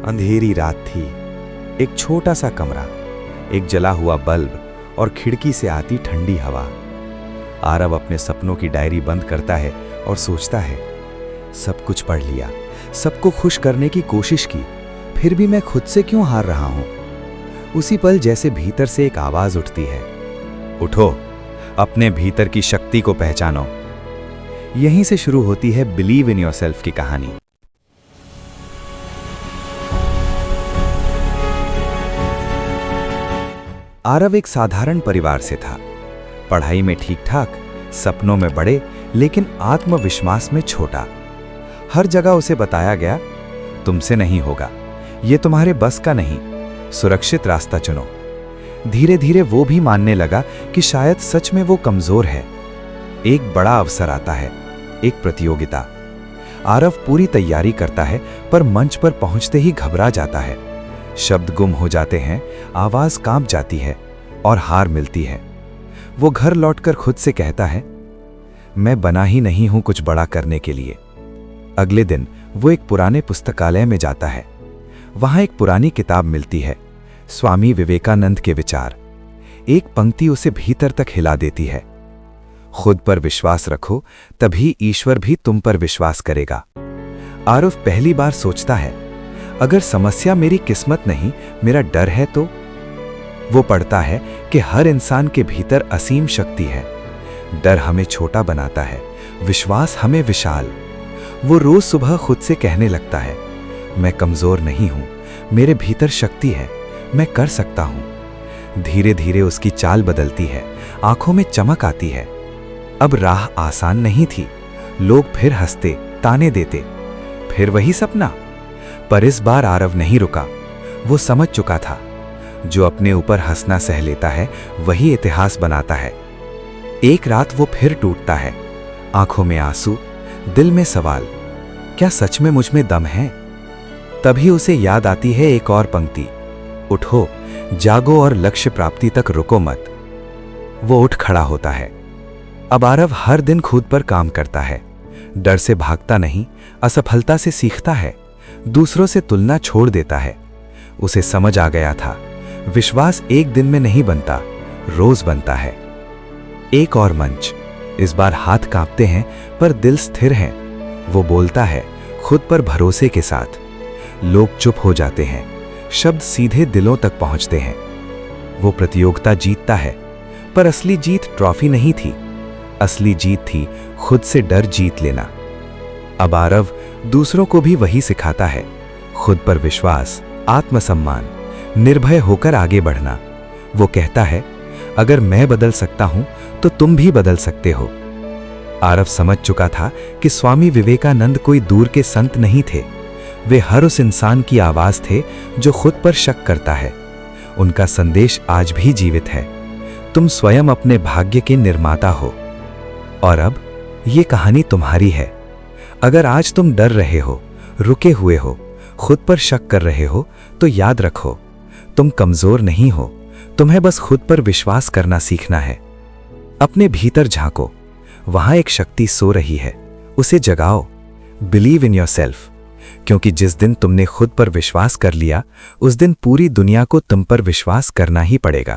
अंधेरी रात थी। एक छोटा सा कमरा, एक जला हुआ बल्ब और खिड़की से आती ठंडी हवा। आरव अपने सपनों की डायरी बंद करता है और सोचता है, सब कुछ पढ़ लिया, सबको खुश करने की कोशिश की, फिर भी मैं खुद से क्यों हार रहा हूं। उसी पल जैसे भीतर से एक आवाज उठती है, उठो, अपने भीतर की शक्ति को पहचानो। यहीं से शुरू होती है बिलीव इन योरसेल्फ की कहानी। आरव एक साधारण परिवार से था। पढ़ाई में ठीक ठाक, सपनों में बड़े, लेकिन आत्मविश्वास में छोटा। हर जगह उसे बताया गया, तुमसे नहीं होगा, ये तुम्हारे बस का नहीं, सुरक्षित रास्ता चुनो। धीरे धीरे वो भी मानने लगा कि शायद सच में वो कमजोर है। एक बड़ा अवसर आता है, एक प्रतियोगिता। आरव पूरी तैयारी करता है, पर मंच पर पहुंचते ही घबरा जाता है। शब्द गुम हो जाते हैं, आवाज कांप जाती है और हार मिलती है। वो घर लौटकर खुद से कहता है, मैं बना ही नहीं हूं कुछ बड़ा करने के लिए। अगले दिन वो एक पुराने पुस्तकालय में जाता है। वहां एक पुरानी किताब मिलती है, स्वामी विवेकानंद के विचार। एक पंक्ति उसे भीतर तक हिला देती है, खुद पर विश्वास रखो, तभी ईश्वर भी तुम पर विश्वास करेगा। आरव पहली बार सोचता है, अगर समस्या मेरी किस्मत नहीं, मेरा डर है तो। वो पढ़ता है कि हर इंसान के भीतर असीम शक्ति है। डर हमें छोटा बनाता है, विश्वास हमें विशाल। वो रोज सुबह खुद से कहने लगता है, मैं कमजोर नहीं हूं, मेरे भीतर शक्ति है, मैं कर सकता हूं। धीरे धीरे उसकी चाल बदलती है, आंखों में चमक आती है। अब राह आसान नहीं थी। लोग फिर हंसते, ताने देते, फिर वही सपना। पर इस बार आरव नहीं रुका। वो समझ चुका था, जो अपने ऊपर हंसना सह लेता है, वही इतिहास बनाता है। एक रात वो फिर टूटता है, आंखों में आंसू, दिल में सवाल, क्या सच में मुझ में दम है? तभी उसे याद आती है एक और पंक्ति, उठो, जागो और लक्ष्य प्राप्ति तक रुको मत। वो उठ खड़ा होता है। अब आरव हर दिन खुद पर काम करता है। डर से भागता नहीं, असफलता से सीखता है, दूसरों से तुलना छोड़ देता है। उसे समझ आ गया था, विश्वास एक दिन में नहीं बनता, रोज बनता है। एक और मंच। इस बार हाथ कांपते हैं, पर दिल स्थिर है। वो बोलता है, खुद पर भरोसे के साथ। लोग चुप हो जाते हैं, शब्द सीधे दिलों तक पहुंचते हैं। वो प्रतियोगिता जीतता है, पर असली जीत ट्रॉफी नहीं थी। असली जीत थी खुद से डर जीत लेना। अब आरव दूसरों को भी वही सिखाता है, खुद पर विश्वास, आत्मसम्मान, निर्भय होकर आगे बढ़ना। वो कहता है, अगर मैं बदल सकता हूं तो तुम भी बदल सकते हो। आरव समझ चुका था कि स्वामी विवेकानंद कोई दूर के संत नहीं थे। वे हर उस इंसान की आवाज थे जो खुद पर शक करता है। उनका संदेश आज भी जीवित है, तुम स्वयं अपने भाग्य के निर्माता हो। और अब ये कहानी तुम्हारी है। अगर आज तुम डर रहे हो, रुके हुए हो, खुद पर शक कर रहे हो, तो याद रखो, तुम कमजोर नहीं हो, तुम्हें बस खुद पर विश्वास करना सीखना है। अपने भीतर झांको, वहां एक शक्ति सो रही है, उसे जगाओ। बिलीव इन योरसेल्फ, क्योंकि जिस दिन तुमने खुद पर विश्वास कर लिया, उस दिन पूरी दुनिया को तुम पर विश्वास करना ही पड़ेगा।